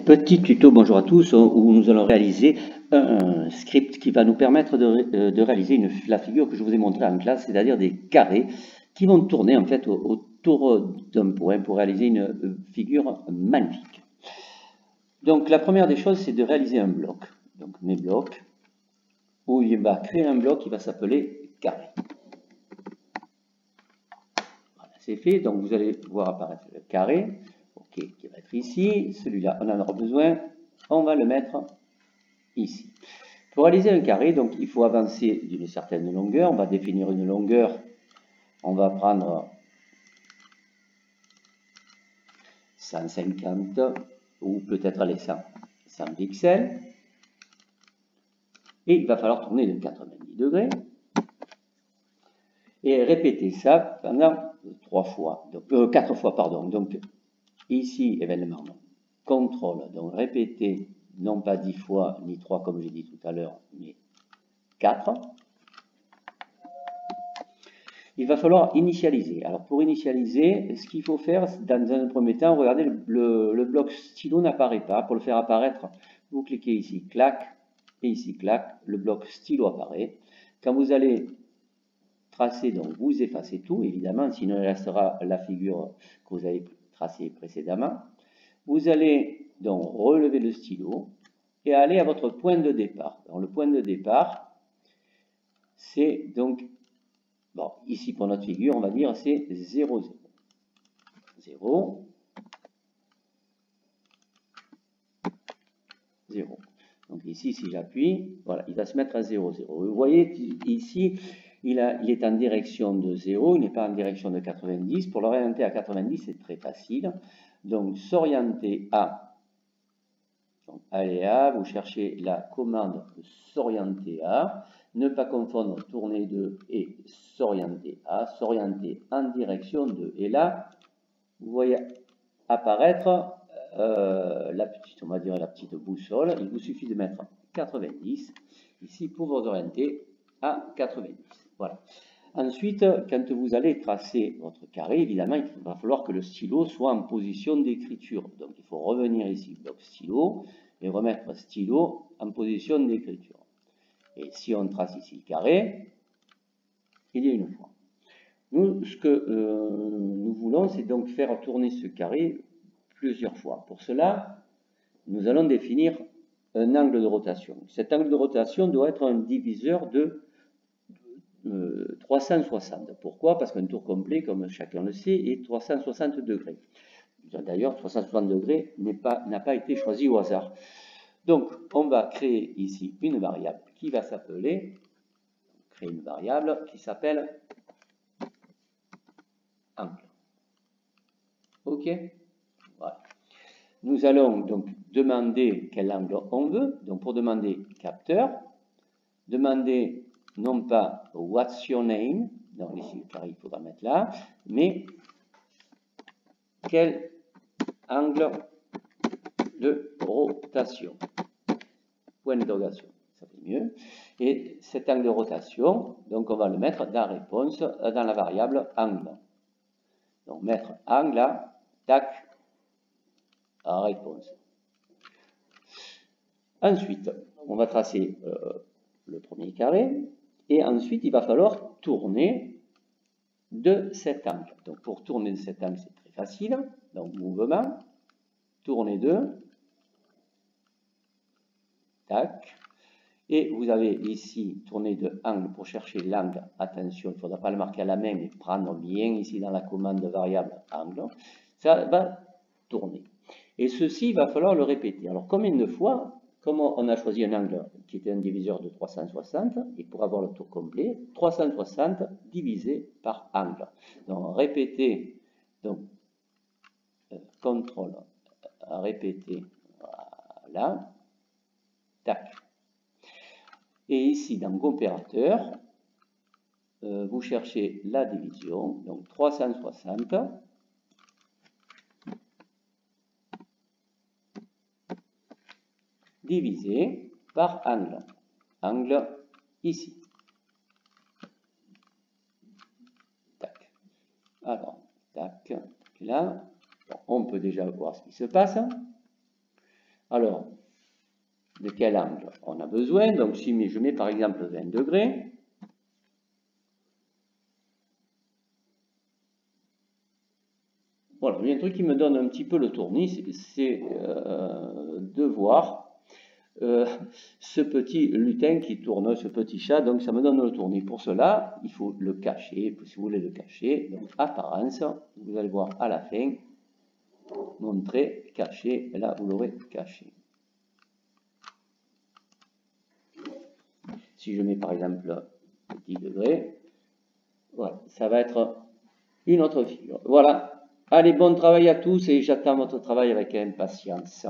Petit tuto, bonjour à tous, où nous allons réaliser un script qui va nous permettre de réaliser la figure que je vous ai montrée en classe, c'est-à-dire des carrés qui vont tourner en fait autour d'un point pour réaliser une figure magnifique. Donc la première des choses, c'est de réaliser un bloc. Donc mes blocs, où il va créer un bloc qui va s'appeler carré. Voilà, c'est fait, donc vous allez voir apparaître le carré. Ok, qui va être ici, celui-là on en aura besoin, on va le mettre ici. Pour réaliser un carré, donc il faut avancer d'une certaine longueur, on va définir une longueur, on va prendre 150 ou peut-être les 100 pixels, et il va falloir tourner de 90 degrés, et répéter ça pendant 4 fois, pardon, donc ici, événement, contrôle, donc répéter, non pas 10 fois, ni 3 comme j'ai dit tout à l'heure, mais 4. Il va falloir initialiser. Alors pour initialiser, ce qu'il faut faire, dans un premier temps, regardez, le bloc stylo n'apparaît pas. Pour le faire apparaître, vous cliquez ici, clac, et ici, clac, le bloc stylo apparaît. Quand vous allez tracer, donc vous effacez tout, évidemment, sinon il restera la figure que vous avez tracée précédemment. Vous allez donc relever le stylo et aller à votre point de départ. Donc, le point de départ, c'est donc, bon, ici pour notre figure, on va dire c'est 0, 0. 0, 0. Donc ici, si j'appuie, voilà, il va se mettre à 0, 0. Vous voyez ici, il est en direction de 0, il n'est pas en direction de 90. Pour l'orienter à 90, c'est très facile. Donc s'orienter à, donc aller à, vous cherchez la commande s'orienter à, ne pas confondre tourner de et s'orienter à, s'orienter en direction de. Et là, vous voyez apparaître la petite, on va dire la petite boussole. Il vous suffit de mettre 90 ici pour vous orienter à 90. Voilà. Ensuite, quand vous allez tracer votre carré, évidemment, il va falloir que le stylo soit en position d'écriture. Donc, il faut revenir ici, bloc stylo, et remettre stylo en position d'écriture. Et si on trace ici le carré, il y a une fois. Nous, ce que nous voulons, c'est donc faire tourner ce carré plusieurs fois. Pour cela, nous allons définir un angle de rotation. Cet angle de rotation doit être un diviseur de 360. Pourquoi? Parce qu'un tour complet, comme chacun le sait, est 360 degrés. D'ailleurs, 360 degrés n'a pas été choisi au hasard. Donc, on va créer ici une variable qui va s'appeler, créer une variable qui s'appelle angle. OK? Voilà. Nous allons donc demander quel angle on veut. Donc, pour demander capteur, demander non pas what's your name, donc ici le carré il faudra mettre là, mais quel angle de rotation. Point d'interrogation, ça fait mieux. Et cet angle de rotation, donc on va le mettre dans réponse, dans la variable angle. Donc mettre angle là, tac, réponse. Ensuite, on va tracer le premier carré. Et ensuite, il va falloir tourner de cet angle. Donc, pour tourner de cet angle, c'est très facile. Donc, mouvement, tourner de, tac. Et vous avez ici tourner de angle pour chercher l'angle. Attention, il ne faudra pas le marquer à la main, mais prendre bien ici dans la commande variable angle. Ça va tourner. Et ceci, il va falloir le répéter. Alors, combien de fois? Comme on a choisi un angle qui était un diviseur de 360, et pour avoir le tour complet, 360 divisé par angle. Donc, répéter, donc, contrôle, répéter, voilà, tac. Et ici, dans opérateur, vous cherchez la division, donc 360, divisé par angle. Angle ici. Tac. Alors, tac, là, bon, on peut déjà voir ce qui se passe. Alors, de quel angle on a besoin? Donc, si je mets par exemple 20 degrés, voilà, il y a un truc qui me donne un petit peu le tournis, c'est de voir ce petit lutin qui tourne, ce petit chat, donc ça me donne le tournis. Pour cela, il faut le cacher, si vous voulez le cacher, donc apparence, vous allez voir à la fin, montrer, cacher, et là vous l'aurez caché. Si je mets par exemple 10 degrés, voilà, ça va être une autre figure. Voilà. Allez, bon travail à tous et j'attends votre travail avec impatience.